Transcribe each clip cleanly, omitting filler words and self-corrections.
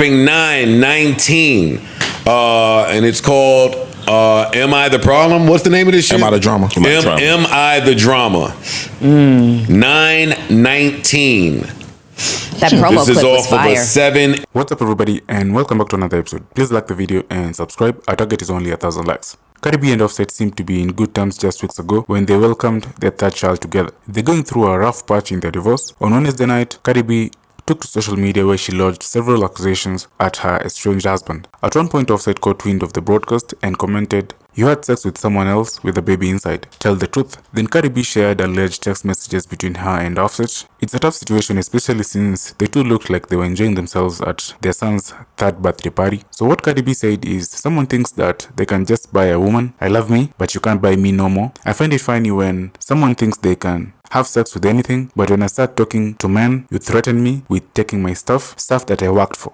dropping 9/19, and it's called "Am I the Problem?" What's the name of this shit? Am I the Drama? Am I the Drama? 9/19. That promo This is clip was off of fire. a 7. What's up, everybody, and welcome back to another episode. Please like the video and subscribe. Our target is only 1,000 likes. Cardi B and Offset seemed to be in good terms just weeks ago when they welcomed their third child together. They're going through a rough patch in their divorce. On Wednesday night, Cardi B took to social media where she lodged several accusations at her estranged husband. At one point, Offset caught wind of the broadcast and commented, "You had sex with someone else with a baby inside. Tell the truth." Then Cardi B shared alleged text messages between her and Offset. It's a tough situation, especially since the two looked like they were enjoying themselves at their son's third birthday party. So what Cardi B said is, someone thinks that they can just buy a woman. I love me, but you can't buy me no more. I find it funny when someone thinks they can have sex with anything, but when I start talking to men, you threaten me with taking my stuff that I worked for.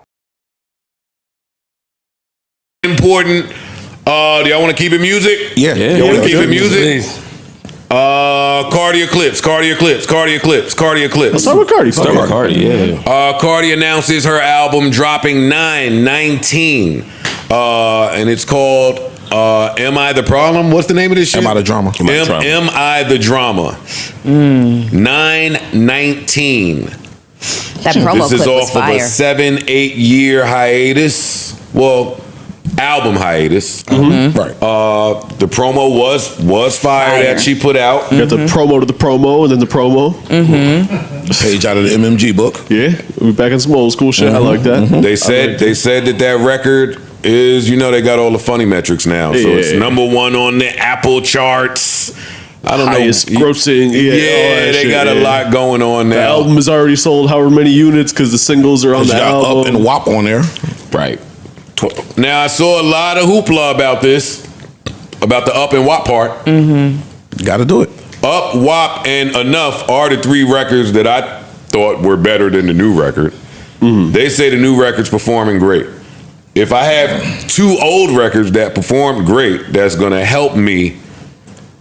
Important. Do y'all want to keep it music? Yeah. Y'all want to keep it music? Cardi Eclipse. Let's start with Cardi. Cardi announces her album dropping 9/19, and it's called "Am I the Problem?" What's the name of this shit? Am I the Drama? Am I the Drama? 9/19. That promo This is clip was off of a fire. 7-8 year hiatus. Well, album hiatus. Right. The promo was fire that she put out. You got the promo to the promo and then the promo. Page out of the MMG book. Yeah, we're back in some old school shit. I like that. They said that record is, they got all the funny metrics now. So it's #1 on the Apple charts. I don't Highest know. grossing. Yeah, they got a lot going on now. The album has already sold however many units because the singles are on the You got album. Up and WAP on there. Right. Now I saw a lot of hoopla about this, about the Up and WAP part. Got to do it. Up, WAP, and Enough are the 3 records that I thought were better than the new record. They say the new record's performing great. If I have 2 old records that performed great, that's going to help me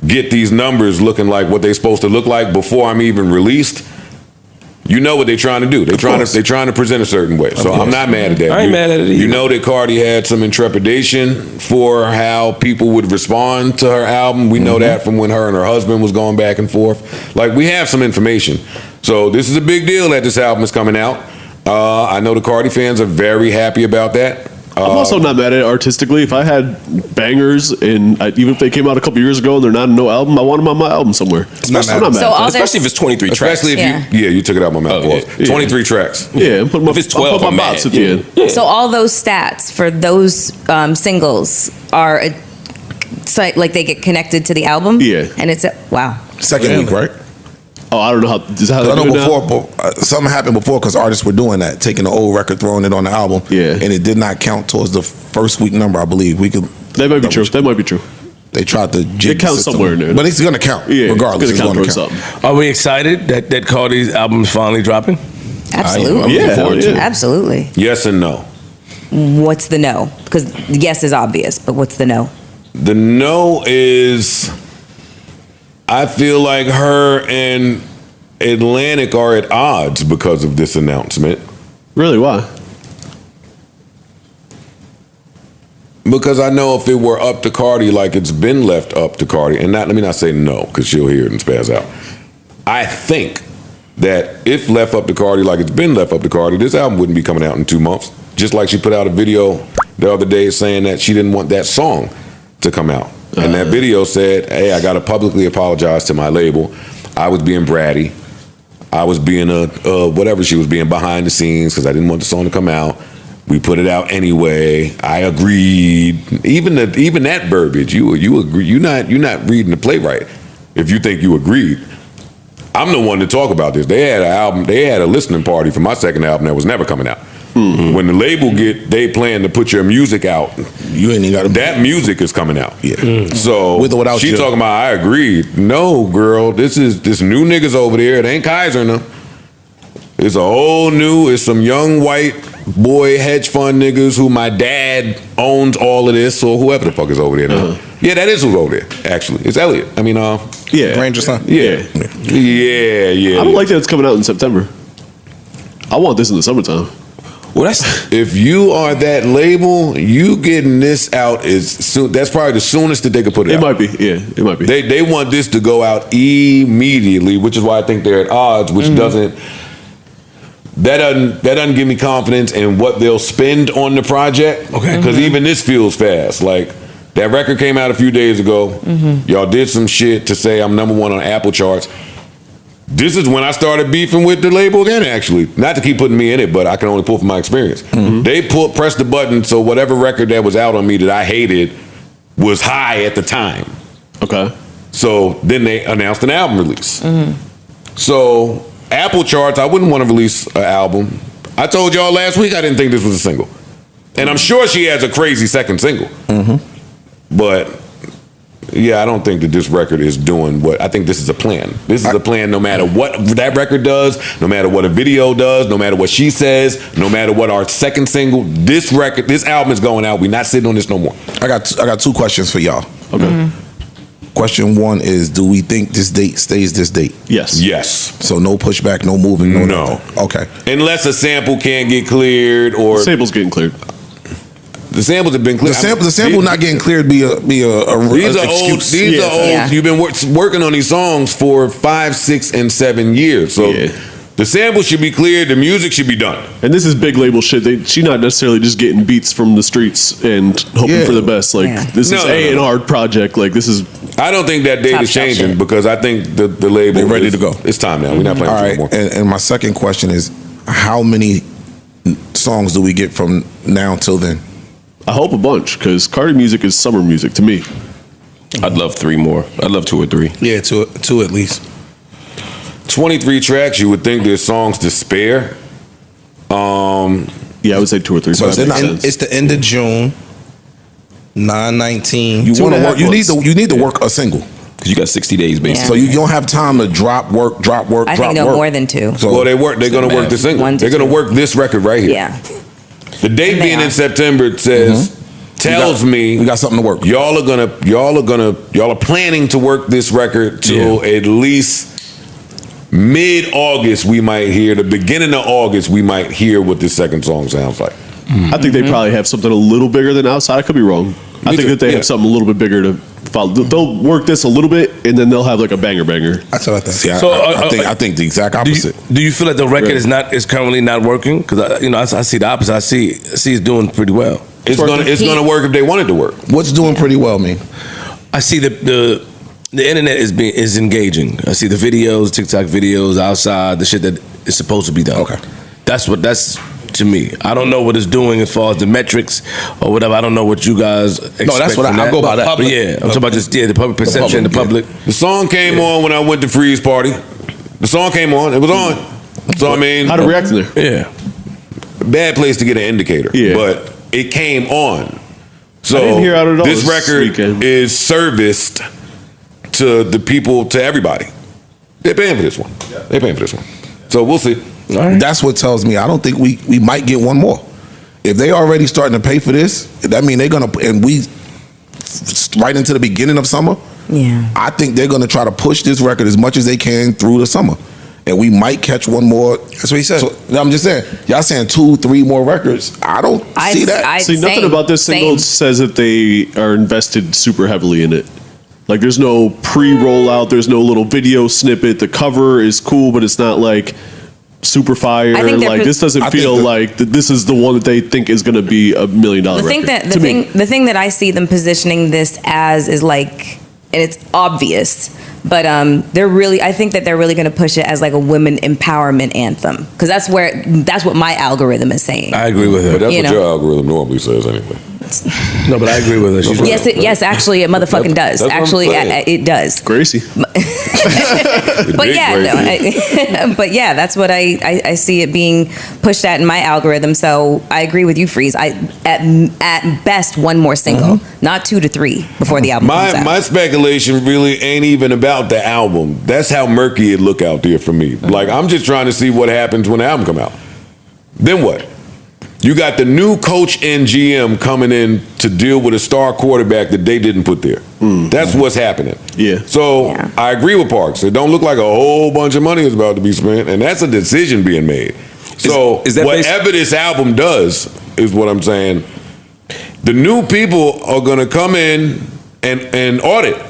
get these numbers looking like what they're supposed to look like before I'm even released. You know what they're trying to do. They're trying to present a certain way. So I'm not mad at that. I ain't mad at it either. You know that Cardi had some intrepidation for how people would respond to her album. We know that from when her and her husband was going back and forth. Like, we have some information. So this is a big deal that this album is coming out. I know the Cardi fans are very happy about that. I'm also not mad at it artistically. If I had bangers, and even if they came out a couple years ago and they're not in no album, I want them on my album somewhere. I'm not mad. So all Especially if it's 23 tracks. Especially if you took it out my mouth. 23 tracks. Yeah, and put my, If it's 12, I'll put I'm my mad. bots at the end. So all those stats for those singles are like they get connected to the album. Yeah. And it's wow. Second week, right? Oh, I don't know how. Is that how I they know do it now? before, something happened before because artists were doing that, taking the old record, throwing it on the album. Yeah. And it did not count towards the first week number, I believe. That might be true. That might be true. They tried to jig It counts the system. somewhere in there. But it's going to count. Yeah, regardless. it's It's gonna going count to towards count. something. Are we excited that Cardi's album is finally dropping? Absolutely. Yeah, hell yeah. Absolutely. Yes and no. What's the no? Because yes is obvious, but what's the no? The no is, I feel like her and Atlantic are at odds because of this announcement. Really? Why? Because I know if it were up to Cardi, like it's been left up to Cardi, and let me not say no, because she'll hear it and spaz out. I think that if left up to Cardi, like it's been left up to Cardi, this album wouldn't be coming out in 2 months. Just like she put out a video the other day saying that she didn't want that song to come out. And that video said, hey, I got to publicly apologize to my label. I was being bratty. I was being whatever she was being behind the scenes because I didn't want the song to come out. We put it out anyway. I agreed. Even that verbiage, you agree. You're not reading the playwright if you think you agreed. I'm the one to talk about this. They had an album. They had a listening party for my second album that was never coming out. When the label they plan to put your music out, You ain't even got to. that music is coming out. Yeah. So With or without she you. talking about I agreed. No, girl, this new niggas over there. It ain't Kaiser and them. It's a whole new. It's some young white boy hedge fund niggas who my dad owns all of this, or whoever the fuck is over there now. Yeah, that is who's over there. Actually, it's Elliot. I mean, Yeah. Ranger son. yeah. I don't like that it's coming out in September. I want this in the summertime. Well, that's If you are that label, you getting this out is soon. That's probably the soonest that they could put it out. It might be. Yeah, it might be. They want this to go out immediately, which is why I think they're at odds, which doesn't give me confidence in what they'll spend on the project. Okay. Because even this feels fast. Like that record came out a few days ago. Y'all did some shit to say I'm number 1 on Apple charts. This is when I started beefing with the label again, actually. Not to keep putting me in it, but I can only pull from my experience. They pressed the button, so whatever record that was out on me that I hated was high at the time. Okay. So then they announced an album release. So Apple charts, I wouldn't want to release an album. I told y'all last week I didn't think this was a single. And I'm sure she has a crazy second single. But yeah, I don't think that this record is doing what I think this is a plan. This is a plan no matter what that record does, no matter what a video does, no matter what she says, no matter what our second single, this album is going out. We're not sitting on this no more. I got 2 questions for y'all. Okay. Question 1 is, do we think this date stays this date? Yes. Yes. So no pushback, no moving, no No. nothing. Okay. Unless a sample can't get cleared or The sample's getting cleared. the samples have been cleared. The sample not getting cleared be a These are old. excuse. These are old. Yeah. You've been working on these songs for 5, 6, and 7 years. So Yeah. the sample should be cleared. The music should be done. And this is big label shit. She not necessarily just getting beats from the streets and hoping Yeah. for the best. Like Yeah. this No, is no, no. A&R project. Like this is I don't think that date Top is shelf changing shit. because I think the label They're ready is- to go. It's time now. We're not playing All with you right. no more. And my second question is, how many songs do we get from now till then? I hope a bunch because Cardi music is summer music to me. I'd love 3 more. I'd love 2 or 3. Yeah, two at least. 23 tracks. You would think there's songs to spare. Yeah, I would say 2 or 3. So That makes sense. It's the end of June, 9/19. You 2.5 want to work. months. You need to work a single. Because you got 60 days, basically. So you don't have time to drop work. I think no more than 2. So Well, they're going to work the single. 1 to They're going 2. to work this record right here. Yeah. The date And they being are. in September it says tells me we got something to work. y'all are planning to work this record till at least mid-August. We might hear the beginning of August. We might hear what this second song sounds like. I think they probably have something a little bigger than Outside. I could be wrong. I think too, that they yeah. have something a little bit bigger to follow. They'll work this a little bit, and then they'll have like a banger. That's what I think. See, So, I think the exact opposite. Do you feel like the record Right. is currently not working? Because I see the opposite. I see it's doing pretty well. It's gonna work if they want it to work. What's doing pretty well, mean? I see the internet is engaging. I see the videos, TikTok videos, outside the shit that is supposed to be done. Okay. That's to me. I don't know what it's doing as far as the metrics or whatever. I don't know what you guys expect. that's what from I go by that. But yeah, I'm talking about just the public perception, the public. The song came on when I went to Freeze Party. The song came on. It was on. So I mean, How to react to there? Yeah. bad place to get an indicator. Yeah. But it came on. So I didn't hear out at all this this record weekend. is serviced to the people, to everybody. They're paying for this one. They're paying for this one. So we'll see. That's what tells me I don't think we might get one more. If they already starting to pay for this, that mean they're gonna, and we right into the beginning of summer. Yeah. I think they're gonna try to push this record as much as they can through the summer, and we might catch one more. That's what he said. So I'm just saying, y'all saying 2, 3 more records. I don't see that. See, nothing about this single says that they are invested super heavily in it. Like, there's no pre-rollout. There's no little video snippet. The cover is cool, but it's not like super fire. I think they're Like, this doesn't I think feel like this is the one that they think is going to be $1 million The thing record. that to me. the thing that I see them positioning this as is like, and it's obvious, but I think that they're really going to push it as like a women empowerment anthem, because that's what my algorithm is saying. I agree with her. But that's You what know. your algorithm normally says anyway. No, but I agree with her. She's right. Yes, actually, it motherfucking does. That's what I'm Actually, saying. it does. Gracie. But Big yeah, no, but yeah, that's what I see it being pushed at in my algorithm. So I agree with you, Freeze. At best 1 more single, not 2 to 3 before the album comes out. My speculation really ain't even about the album. That's how murky it look out there for me. Like, I'm just trying to see what happens when the album come out. Then what? You got the new coach and GM coming in to deal with a star quarterback that they didn't put there. That's what's happening. Yeah. So Yeah. I agree with Parks. It don't look like a whole bunch of money is about to be spent, and that's a decision being made. So is that whatever this album does is what I'm saying. The new people are gonna come in and audit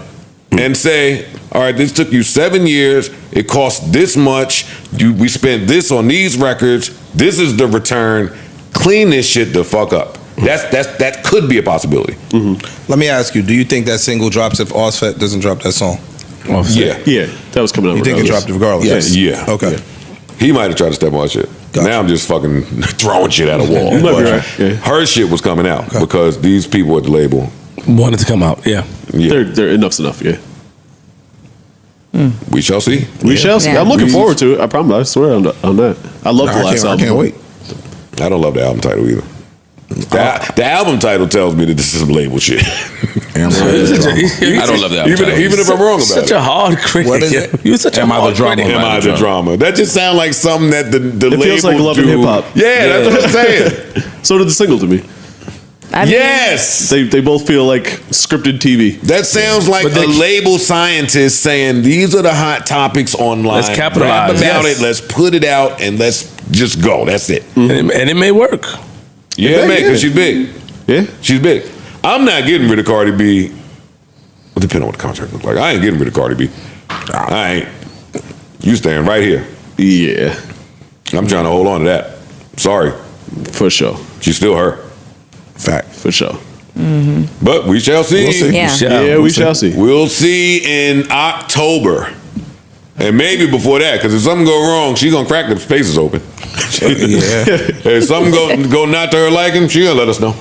and say, all right, this took you 7 years. It cost this much. We spent this on these records. This is the return. Clean this shit the fuck up. That could be a possibility. Let me ask you: do you think that single drops if Offset doesn't drop that song? Yeah. Yeah, that was coming out. You think it dropped regardless? Yes. Yeah. Okay. He might have tried to step on shit. Gotcha. Now I'm just fucking throwing shit at a wall. You might be But right, yeah. her shit was coming out because these people at the label. Wanted to come out, yeah. They're enough's enough. Yeah, We shall see. we shall see. Yeah. I'm looking forward to it. I promise. I swear on that. I love the last I album. can't wait. I don't love the album title either. The album title tells me that this is some label shit. I don't love that. Even if I'm wrong about Such it. a hard critic. What is it? You're such a Am I the hard drama? critic. Am I the drama? That just sounds like something that the It label feels like Love and do. Hip Hop. Yeah, that's what I'm saying. So did the single to me. I mean, Yes. They both feel like scripted TV. That sounds like But they- a label scientist saying these are the hot topics online. Let's capitalize, Rap about yes. it. Let's put it out and let's just go. That's it. And it may work. Yeah, man, because she's big. Yeah, She's big. I'm not getting rid of Cardi B. Well, depending on what the contract looks like. I ain't getting rid of Cardi B. I ain't. You staying right here. yeah, I'm trying to hold on to that. Sorry. for sure, She's still her. Fact. for sure. But we shall see. We'll see. Yeah. Yeah, we shall see. We'll see in October. And maybe before that, because if something go wrong, she's gonna crack the spaces open. If something go not to her liking, she gonna let us know.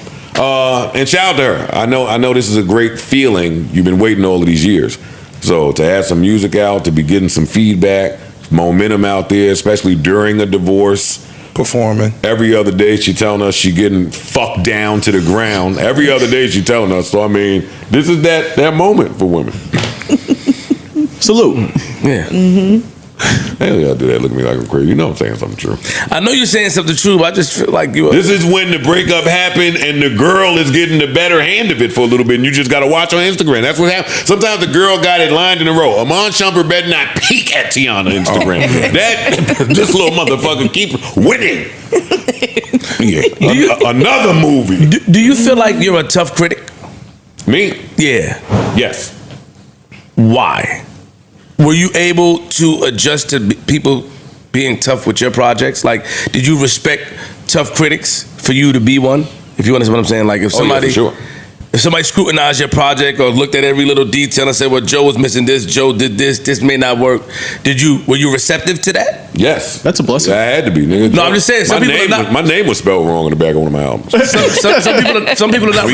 And shout out to her. I know this is a great feeling. You've been waiting all of these years. So to have some music out, to be getting some feedback, momentum out there, especially during a divorce. Performing. Every other day she telling us she getting fucked down to the ground. Every other day she telling us. So I mean, this is that moment for women. Salute. Yeah. Hell yeah, do that. Look at me like I'm crazy. You know I'm saying something true. I know you're saying something true, but I just feel like you. This is when the breakup happened and the girl is getting the better hand of it for a little bit, and you just got to watch on Instagram. That's what happens. Sometimes the girl got it lined in a row. Amon Shumpert better not peek at Tiana Instagram. This little motherfucker keep winning. Another movie. Do you feel like you're a tough critic? Me? Yeah. Yes. Why? Were you able to adjust to people being tough with your projects? Like, did you respect tough critics for you to be one? If you understand what I'm saying, like if somebody, for sure. if somebody scrutinized your project or looked at every little detail and said, "Well, Joe was missing this, Joe did this, this may not work," were you receptive to that? Yes. That's a blessing. I had to be, nigga. No, I'm just saying, some my people are name not- was, my name was spelled wrong on the back of one of my albums. Some people are not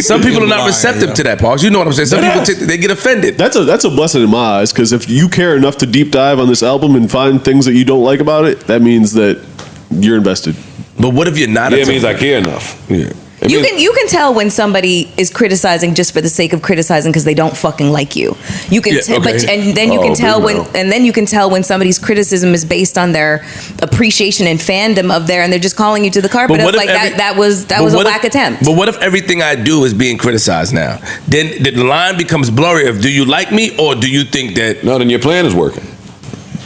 some people are not receptive to that, Paul. You know what I'm saying? Some people they get offended. That's a blessing in my eyes, because if you care enough to deep dive on this album and find things that you don't like about it, that means that you're invested. But what if you're not? Yeah, it means I care enough. Yeah. You can tell when somebody is criticizing just for the sake of criticizing because they don't fucking like you. You can Yeah, tell, okay. and then you can tell big when somebody's criticism is based on their appreciation and fandom of their, and they're just calling you to the carpet. But what Of if like every- that was but a what if- whack attempt. But what if everything I do is being criticized now? Then the line becomes blurry of do you like me or do you think that No, then your plan is working.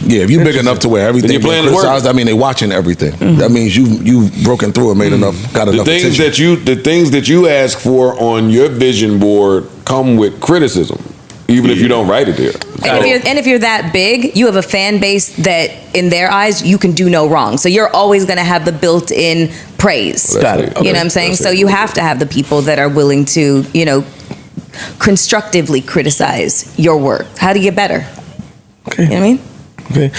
Yeah, if you're big enough to where everything Then your being plan is criticized, I mean, they watching everything. Mm-hmm. That means you've broken through and made enough, got The enough things attention. the things that you ask for on your vision board come with criticism, even if you don't write it there. And if you're that big, you have a fan base that, in their eyes, you can do no wrong. So you're always going to have the built-in praise. Got it. You know what I'm saying? So you have to have the people that are willing to, constructively criticize your work. How do you get better? okay. You know what I mean? Okay.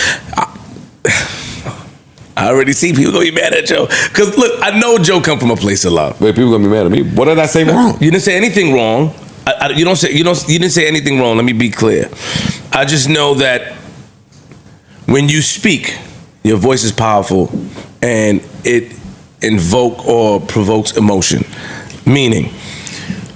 I already see people gonna be mad at Joe. Cause look, I know Joe come from a place of love. Wait, people gonna be mad at me. What did I say wrong? You didn't say anything wrong. You didn't say anything wrong. Let me be clear. I just know that when you speak, your voice is powerful and it invoke or provokes emotion. Meaning,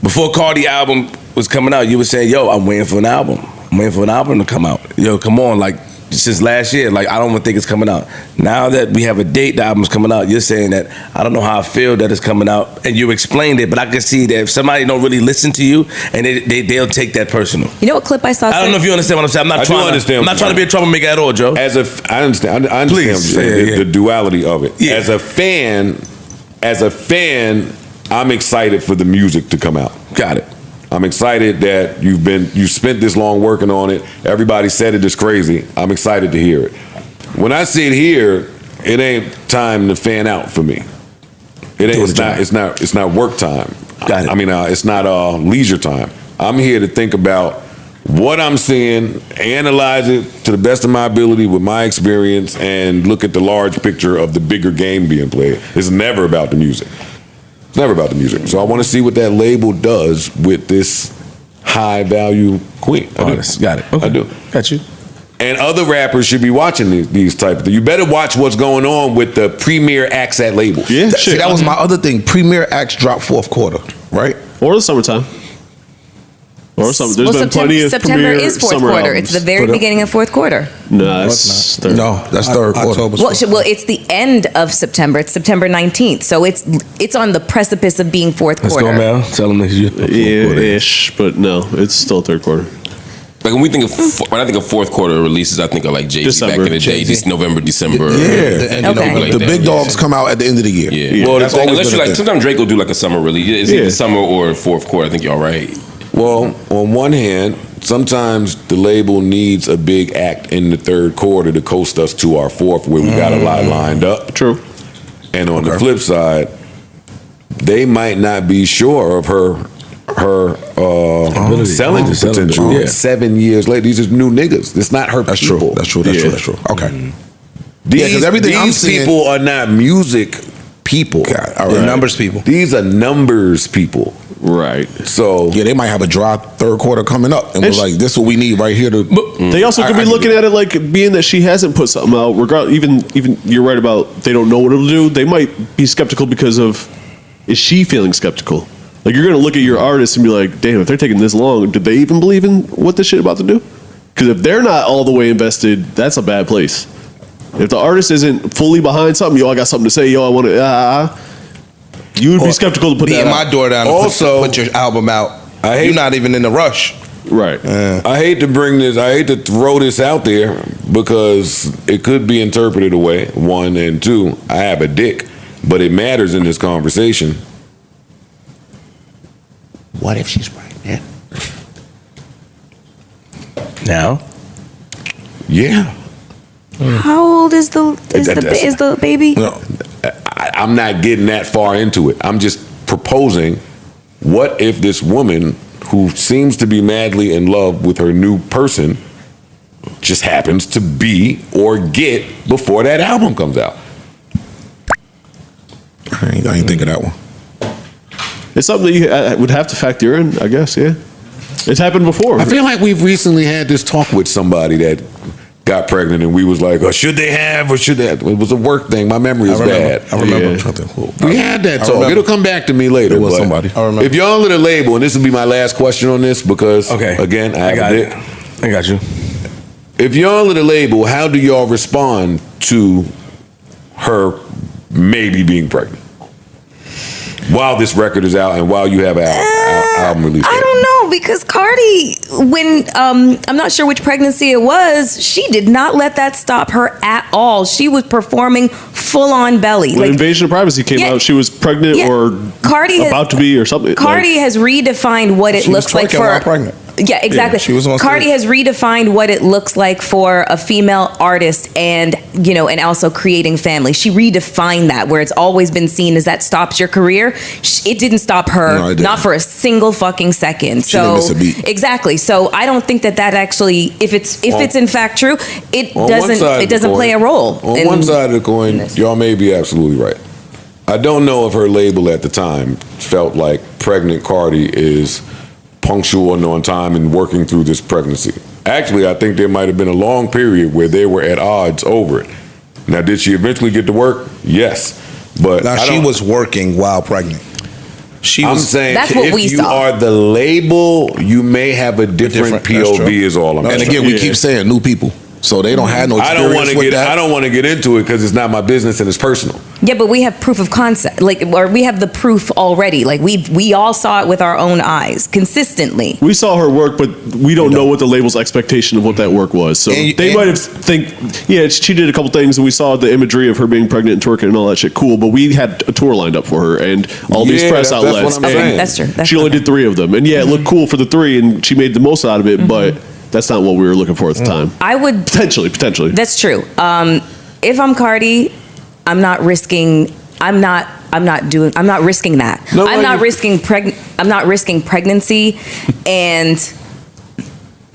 before Cardi album was coming out, you were saying, "Yo, I'm waiting for an album. I'm waiting for an album to come out. Yo, come on, like since last year. Like, I don't even think it's coming out. Now that we have a date, the album's coming out, you're saying that I don't know how I feel that it's coming out, and you explained it, but I can see that if somebody don't really listen to you, and they'll take that personal. You know what clip I saw? I don't know if you understand what I'm saying. I'm not trying to be a troublemaker at all, Joe. I understand. I understand Please, what you're saying, yeah. the duality of it. Yeah. As a fan, I'm excited for the music to come out. Got it. I'm excited that you spent this long working on it. Everybody said it is crazy. I'm excited to hear it. When I sit here, it ain't time to fan out for me. It's not work time. Got it. I mean, it's not leisure time. I'm here to think about what I'm seeing, analyze it to the best of my ability with my experience, and look at the large picture of the bigger game being played. It's never about the music. It's never about the music. So I want to see what that label does with this high value queen. Artist. Got it. Okay. I do. Got you. And other rappers should be watching these type of things. You better watch what's going on with the premier acts at labels. Yeah, See, that was my other thing. Premier acts drop fourth quarter, right? Or the summertime. Or summer. There's been plenty of September premier is fourth summer quarter. albums. It's the very beginning of fourth quarter. No, that's third. No, that's third quarter. October. Well, it's the end of September. It's September 19th. So it's on the precipice of being fourth Let's quarter. go, Mel. Tell them that you. Yeah, ish, but no, it's still third quarter. Like when I think of fourth quarter releases, I think of like Jay-Z back in the day, Jay-Z. just November, December. Yeah. And Okay. like The that, big yeah. dogs come out at the end of the year. Yeah. Well, That's it's like, always unless been you a like, thing. sometimes Drake will do like a summer release. It's either summer or fourth quarter. I think y'all right. Well, on one hand, sometimes the label needs a big act in the third quarter to coast us to our fourth, where we got a lot lined up. True. And on the flip side, they might not be sure of her selling potential. Yeah. 7 years later, these are new niggas. It's not her That's people. true. That's true. That's true. Okay. These, 'cause everything I'm these seeing- people are not music people. God, all The right. numbers people. These are numbers people. Right. So Yeah, they might have a dry third quarter coming up, and we're And like, "This is what we need right here." To They also could I be get looking it. at it like being that she hasn't put something out. Even you're right about they don't know what it'll do. They might be skeptical because of is she feeling skeptical? Like you're gonna look at your artist and be like, damn, if they're taking this long, did they even believe in what this shit about to do? Because if they're not all the way invested, that's a bad place. If the artist isn't fully behind something, yo, I got something to say, yo, I want to. You would be skeptical to put that Beating my out. door down. Also- Put your album out. I hate- You're not even in the rush. Right. I hate to throw this out there because it could be interpreted away. One, and two, I have a dick, but it matters in this conversation. What if she's pregnant? Now? Yeah. How old is the baby? No. I'm not getting that far into it. I'm just proposing, what if this woman who seems to be madly in love with her new person just happens to be or get before that album comes out? I ain't think of that one. It's something that you would have to factor in, I guess. Yeah. It's happened before. I feel like we've recently had this talk with somebody that got pregnant, and we was like, oh, should they have or should they have? It was a work thing. My memory is bad. I remember. Yeah. Something. We had that talk. remember. It'll come back to me later. It was but somebody. I remember. If y'all at a label, and this will be my last question on this, because Okay. again, I got have a it. dick. I got you. If y'all at a label, how do y'all respond to her maybe being pregnant while this record is out and while you have an album release? I don't know, because Cardi, when I'm not sure which pregnancy it was, she did not let that stop her at all. She was performing full on belly. when Invasion of Privacy came Yeah. out, she was pregnant Yeah. or Cardi has- about to be or something. Cardi Like, has redefined what it She was looks like twerking for while pregnant. Yeah, exactly. she was on Cardi stage. has redefined what it looks like for a female artist, and and also creating family. She redefined that, where it's always been seen as that stops your career. It didn't stop her, No, it didn't. not for a single fucking second. She didn't miss a beat. Exactly. So I don't think that actually, if it's in fact true, it On one side of the doesn't play a coin- role. On in- one side of the coin, y'all may be absolutely right. I don't know if her label at the time felt like pregnant Cardi is punctual and on time and working through this pregnancy. Actually, I think there might have been a long period where they were at odds over it. Now, did she eventually get to work? Yes. But Now, I she don't- was working while pregnant. She I'm was. saying That's what if we you saw. are the label, you may have a different Different, that's POV true. is all I'm And saying. again, we Yeah. keep saying new people. So they don't have no I experience with that. I don't want to get into it because it's not my business and it's personal. Yeah, but we have proof of concept, like, or we have the proof already. Like we all saw it with our own eyes consistently. We saw her work, but we don't know what the label's expectation of what that work was. So they might have she did a couple things, and we saw the imagery of her being pregnant and twerking and all that shit. Cool, but we had a tour lined up for her and all these press outlets. That's what I'm saying. That's true. She only did 3 of them, and it looked cool for the 3, and she made the most out of it, but. That's not what we were looking for at the time. I would potentially. That's true. If I'm Cardi, I'm not risking that. I'm not risking pregnancy, and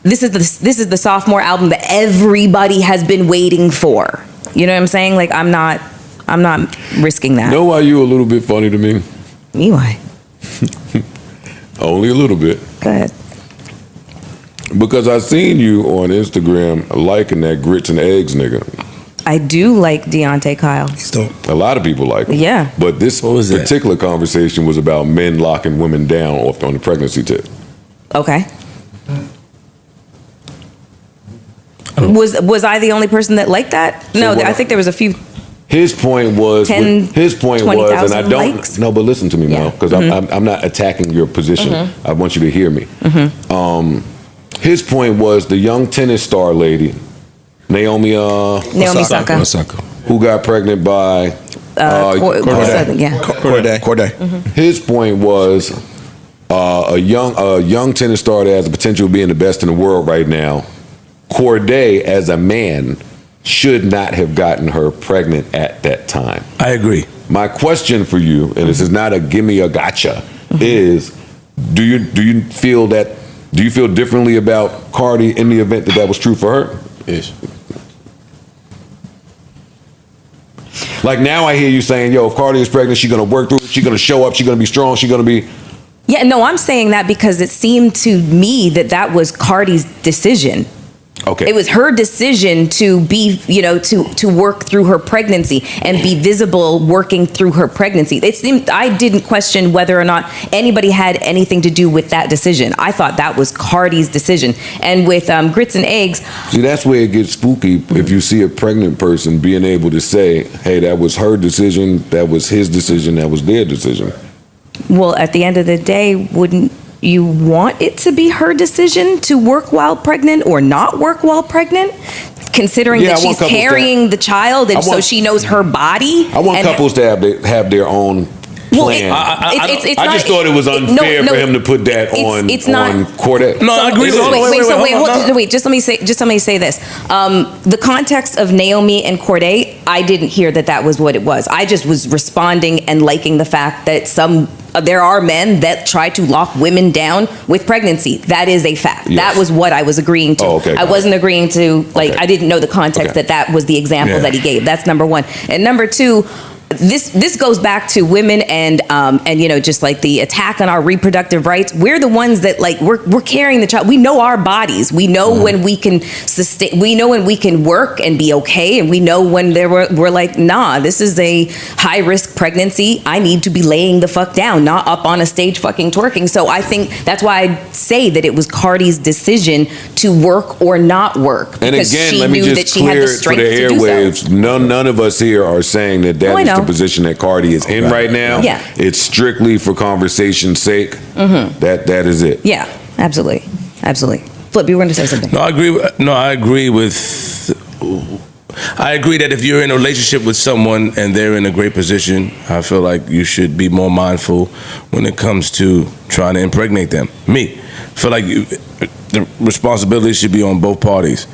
this is the sophomore album that everybody has been waiting for. You know what I'm saying? Like I'm not risking that. Know why you a little bit funny to me? Me why? Only a little bit. Go ahead. Because I seen you on Instagram liking that grits and eggs nigga. I do like Deontay Kyle. He's dope. A lot of people like him. Yeah. But this particular conversation was about men locking women down on the pregnancy tip. Okay. Was I the only person that liked that? No, I think there was a few. His point was, 10, and I don't likes? no, but listen to me, Yeah. Mel, because I'm not attacking your position. I want you to hear me. His point was the young tennis star lady, Naomi Osaka, who got pregnant by Corday. His point was a young tennis star that has the potential of being the best in the world right now. Corday, as a man, should not have gotten her pregnant at that time. I agree. My question for you, and this is not a gimme a gotcha, is do you feel differently about Cardi in the event that was true for her? Yes. Like now I hear you saying, yo, if Cardi is pregnant, she's gonna work through it, she's gonna show up, she's gonna be strong, she's gonna be... Yeah, no, I'm saying that because it seemed to me that was Cardi's decision. Okay. It was her decision to be, to work through her pregnancy and be visible working through her pregnancy. It seemed, I didn't question whether or not anybody had anything to do with that decision. I thought that was Cardi's decision. And with grits and eggs. See, that's where it gets spooky if you see a pregnant person being able to say, hey, that was her decision, that was his decision, that was their decision. Well, at the end of the day, wouldn't you want it to be her decision to work while pregnant or not work while pregnant? Considering that she's carrying the child and so she knows her body. I want couples to have their own plan. I just thought it was unfair for him to put that on Corday. No, I agree. Wait. Just let me say this. The context of Naomi and Corday, I didn't hear that was what it was. I just was responding and liking the fact that there are men that try to lock women down with pregnancy. That is a fact. Yes. That was what I was agreeing to. Oh, okay, I wasn't agreeing to, I didn't know the context that was the example that he gave. That's number one. And number two, this goes back to women and just like the attack on our reproductive rights. We're the ones that we're carrying the child. We know our bodies. We know when we can sustain. We know when we can work and be okay, and we know when we're like, nah, this is a high risk pregnancy. I need to be laying the fuck down, not up on a stage fucking twerking. So I think that's why I say that it was Cardi's decision to work or not work, because and again, she let me knew just that she had clear the it for strength the to do so. airwaves. None of us here are saying that is the position that Cardi is in right now. Yeah. It's strictly for conversation's sake. That is it. Yeah, absolutely. Flip, you were going to say something. I agree that if you're in a relationship with someone and they're in a great position, I feel like you should be more mindful when it comes to trying to impregnate them. I feel like the responsibility should be on both parties.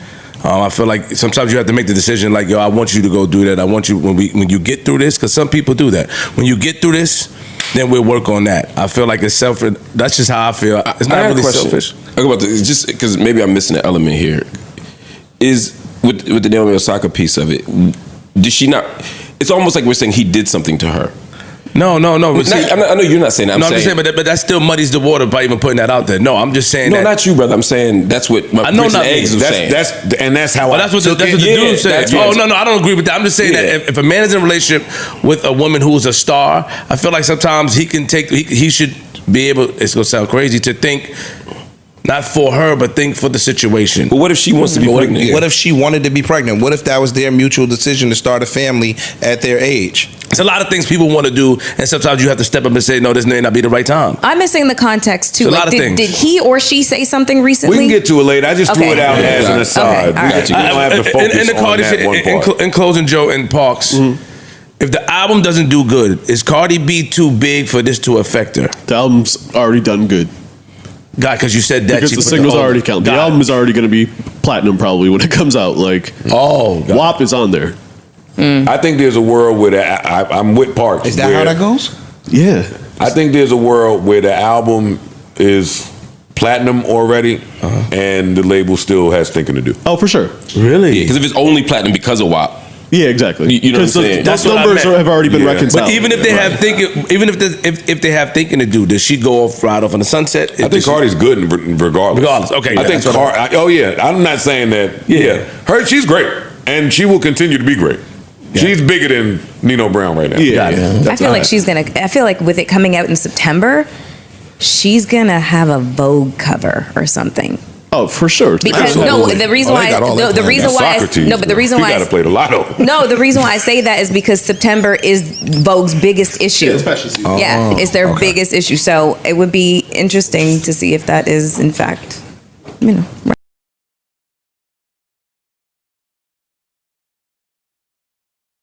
I feel like sometimes you have to make the decision like, yo, I want you to go do that. I want you, when you get through this, because some people do that. When you get through this, then we'll work on that. I feel like it's selfish. That's just how I feel. It's not really selfish. Just because maybe I'm missing an element here. Is with the Naomi Osaka piece of it, did she not? It's almost like we're saying he did something to her. No. I know you're not saying that. I'm just saying, but that still muddies the water by even putting that out there. No, I'm just saying No, not you, brother. I'm saying that's what my grits and eggs was saying. That's how that's what the dude said. No, I don't agree with that. I'm just saying that if a man is in a relationship with a woman who is a star, I feel like sometimes he should be able, it's going to sound crazy, to think Not for her, but think for the situation. But what if she wants to be pregnant? What if she wanted to be pregnant? What if that was their mutual decision to start a family at their age? It's a lot of things people want to do, and sometimes you have to step up and say, no, this may not be the right time. I'm missing the context too. It's a lot of things. Did he or she say something recently? We can get to it later. I just threw Okay. it out as an aside. Okay, all right. You don't have to focus the on Cardi that shit, one part. in closing, Joe and Parks, if the album doesn't do good, is Cardi B too big for this to affect her? The album's already done good. God, because you said that. Because she the put singles whole- already count. The Got album it. is already going to be platinum probably when it comes out. Like, Oh, God. WAP is on there. I think there's a world where I'm with Parks. Is that where how that goes? Yeah. I think there's a world where the album is platinum already, and the label still has thinking to do. Oh, for sure. Really? Because if it's only platinum because of WAP, Yeah, exactly. You know what I'm saying? Those That's what I numbers meant. have already been Yeah. reconciled. But even if they have thinking, even if they have thinking to do, does she go off right off on the sunset? I think Cardi's good regardless. Regardless, okay, I yeah, think that's what oh yeah, I'm not saying that. Yeah, she's great, and she will continue to be great. She's bigger than Nino Brown right now. Yeah. I feel like she's gonna. I feel like with it coming out in September, she's gonna have a Vogue cover or something. Oh, for sure. Because Absolutely. no, the reason Oh, they why got all that the planned. reason That's why Socrates, no, but the reason you why got to play the lotto. no, the reason why I say that is because September is Vogue's biggest issue. it's fashion season. Yeah, it's their okay. biggest issue. So it would be interesting to see if that is in fact,